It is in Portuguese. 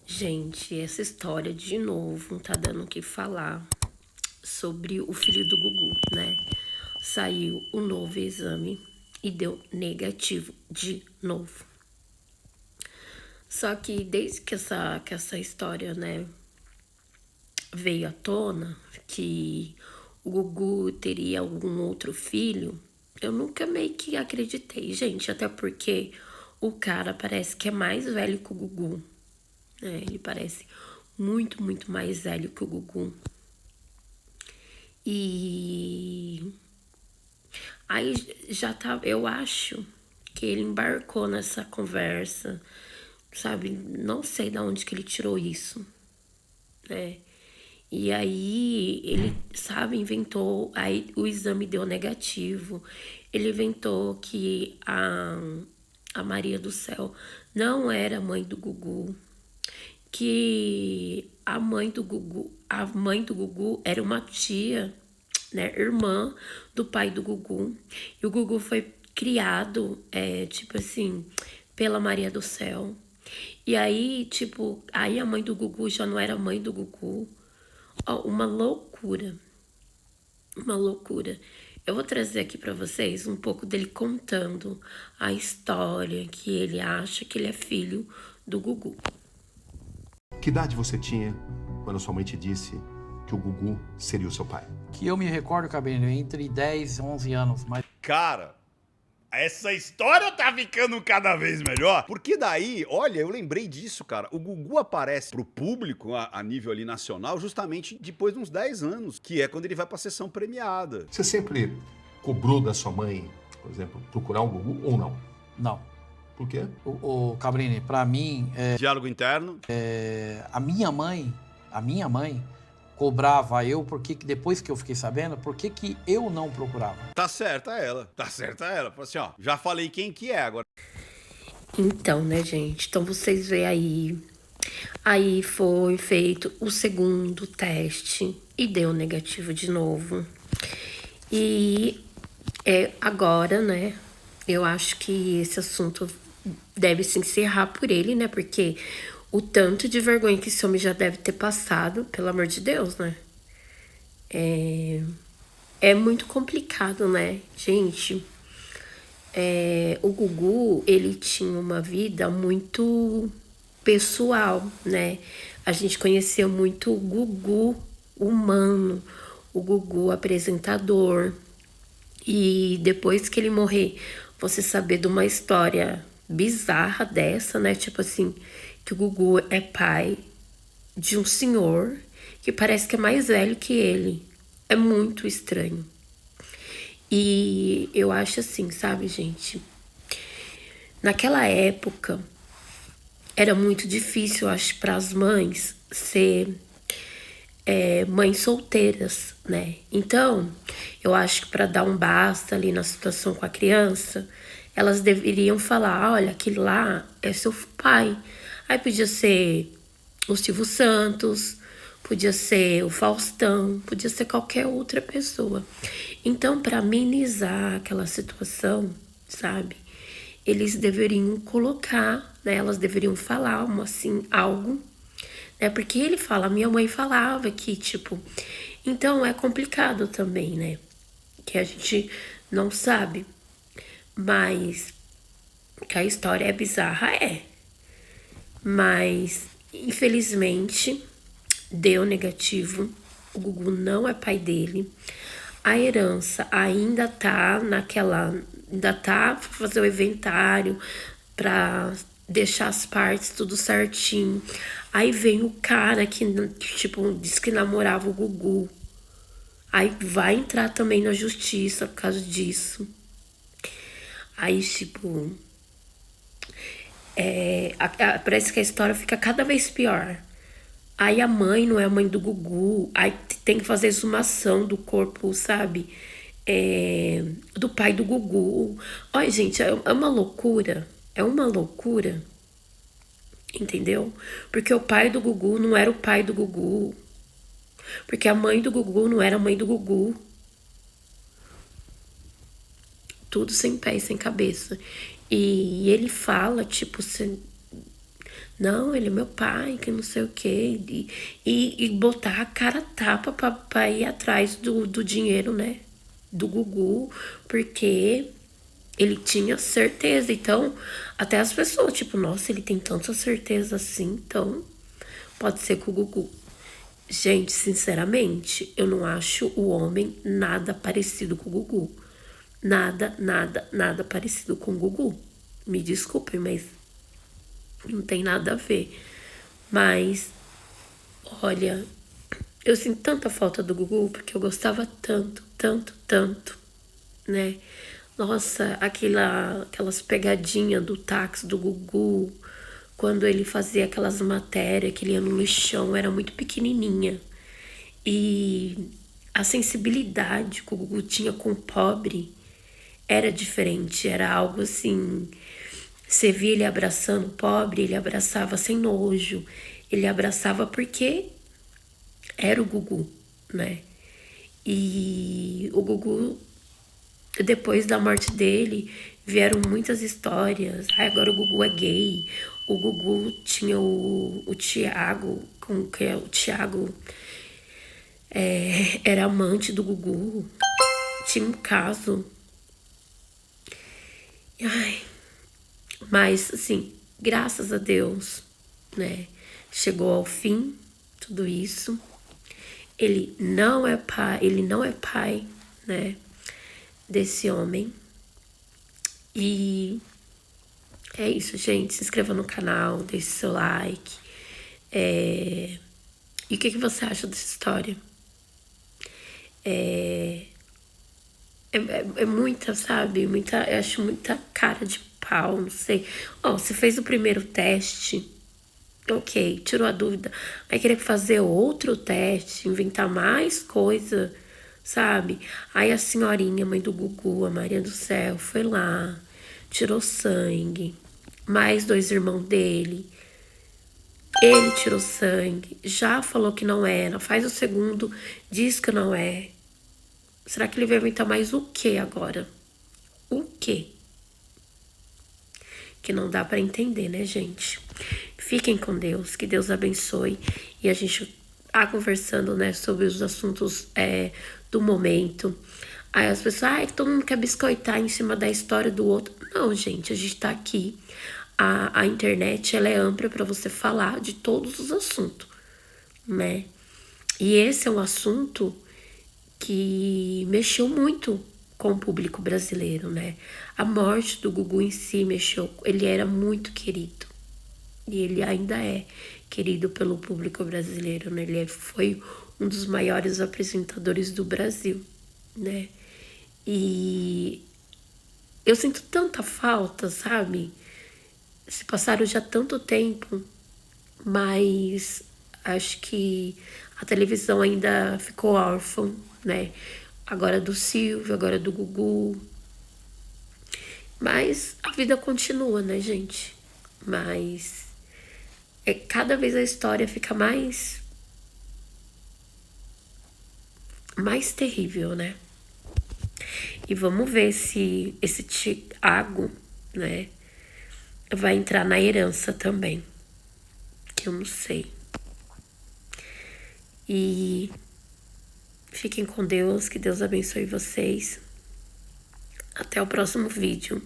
Gente, essa história de novo tá dando o que falar sobre o filho do Gugu, né? Saiu o novo exame e deu negativo de novo. Só que desde que essa história, né, veio à tona, que o Gugu teria algum outro filho, eu nunca meio que acreditei, gente, até porque o cara parece que é mais velho que o Gugu, né? Ele parece muito, muito mais velho que o Gugu. E aí já tá, eu acho que ele embarcou nessa conversa, sabe? Não sei de onde que ele tirou isso, né? E aí ele, sabe, inventou, aí o exame deu negativo. Ele inventou que a Maria do Céu não era mãe do Gugu, que a mãe do Gugu era uma tia, né, irmã do pai do Gugu. E o Gugu foi criado, tipo assim, pela Maria do Céu. E aí, tipo, aí a mãe do Gugu já não era mãe do Gugu. Ó, uma loucura, uma loucura. Eu vou trazer aqui pra vocês um pouco dele contando a história que ele acha que ele é filho do Gugu. Que idade você tinha quando sua mãe te disse que o Gugu seria o seu pai? Que eu me recordo, Cabelo, entre 10 e 11 anos, mas Cara, essa história tá ficando cada vez melhor. Porque daí, olha, eu lembrei disso, cara. O Gugu aparece pro público a nível ali nacional justamente depois de uns 10 anos, que é quando ele vai pra sessão premiada. Você sempre cobrou da sua mãe, por exemplo, procurar um Gugu ou não? não. Por quê? O Cabrini, pra mim, Diálogo interno. a minha mãe cobrava eu, porque depois que eu fiquei sabendo, por que eu não procurava? Tá certa ela. Tá certa ela. Falou assim, ó, já falei quem que é agora. Então, né, gente? Então vocês veem aí. Aí foi feito o segundo teste e deu negativo de novo. E agora, né? Eu acho que esse assunto deve se encerrar por ele, né? Porque o tanto de vergonha que esse homem já deve ter passado, pelo amor de Deus, né? É muito complicado, né, gente? O Gugu, ele tinha uma vida muito pessoal, né? A gente conheceu muito o Gugu humano, o Gugu apresentador. E depois que ele morrer, você saber de uma história bizarra dessa, né? Tipo assim, que o Gugu é pai de um senhor que parece que é mais velho que ele. É muito estranho. E eu acho assim, sabe, gente? Naquela época, era muito difícil, eu acho, para as mães ser mães solteiras, né? Então, eu acho que para dar um basta ali na situação com a criança, elas deveriam falar: olha, aquele lá é seu pai. Aí podia ser o Silvio Santos, podia ser o Faustão, podia ser qualquer outra pessoa. Então, para amenizar aquela situação, sabe? Eles deveriam colocar, né? Elas deveriam falar assim, algo, né? Porque ele fala, minha mãe falava que, tipo, então é complicado também, né? Que a gente não sabe, mas que a história é bizarra, é. Mas, infelizmente, deu negativo. O Gugu não é pai dele. A herança ainda tá naquela. Ainda tá pra fazer o inventário, pra deixar as partes tudo certinho. Aí vem o cara que, tipo, disse que namorava o Gugu. Aí vai entrar também na justiça por causa disso. Aí, tipo, parece que a história fica cada vez pior. Aí a mãe não é a mãe do Gugu. Aí tem que fazer exumação do corpo, sabe? Do pai do Gugu. Olha, gente, é uma loucura. É uma loucura. Entendeu? Porque o pai do Gugu não era o pai do Gugu. Porque a mãe do Gugu não era a mãe do Gugu. Tudo sem pé e sem cabeça. E ele fala, tipo, Não, ele é meu pai, que não sei o quê. E botar a cara a tapa pra ir atrás do dinheiro, né? Do Gugu, porque ele tinha certeza. Então, até as pessoas, tipo, nossa, ele tem tanta certeza assim, então pode ser com o Gugu. Gente, sinceramente, eu não acho o homem nada parecido com o Gugu. Nada, nada, nada parecido com o Gugu. Me desculpem, mas não tem nada a ver. Mas, olha, eu sinto tanta falta do Gugu porque eu gostava tanto, tanto, tanto, né? Nossa, aquelas pegadinhas do táxi do Gugu, quando ele fazia aquelas matérias que ele ia no lixão, era muito pequenininha. E a sensibilidade que o Gugu tinha com o pobre era diferente, era algo assim. Você via ele abraçando o pobre, ele abraçava sem nojo, ele abraçava porque era o Gugu, né? E o Gugu, depois da morte dele, vieram muitas histórias. Ah, agora o Gugu é gay. O Gugu tinha o Thiago, como que é? O Thiago era amante do Gugu. Tinha um caso. Ai, mas, assim, graças a Deus, né? Chegou ao fim tudo isso. Ele não é pai, né? Desse homem. E é isso, gente. Se inscreva no canal, deixe seu like. E o que você acha dessa história? É muita, sabe? Eu acho muita cara de pau, não sei. Você fez o primeiro teste, ok, tirou a dúvida. Aí querer fazer outro teste, inventar mais coisa, sabe? Aí a senhorinha, mãe do Gugu, a Maria do Céu, foi lá, tirou sangue. Mais 2 irmãos dele. Ele tirou sangue, já falou que não era, faz o segundo, diz que não é. Será que ele vai inventar mais o que agora? O quê? Que não dá pra entender, né, gente? Fiquem com Deus, que Deus abençoe. E a gente tá conversando, né, sobre os assuntos do momento. Aí as pessoas, todo mundo quer biscoitar em cima da história do outro. Não, gente, a gente tá aqui. A internet, ela é ampla para você falar de todos os assuntos, né? E esse é um assunto que mexeu muito com o público brasileiro, né? A morte do Gugu em si mexeu, ele era muito querido. E ele ainda é querido pelo público brasileiro, né? Ele foi um dos maiores apresentadores do Brasil, né? E eu sinto tanta falta, sabe? Se passaram já tanto tempo, mas acho que a televisão ainda ficou órfã, né? Agora do Silvio, agora do Gugu. Mas a vida continua, né, gente? Mas cada vez a história fica mais terrível, né? E vamos ver se esse Thiago, né, vai entrar na herança também. Que eu não sei. E fiquem com Deus, que Deus abençoe vocês. Até o próximo vídeo.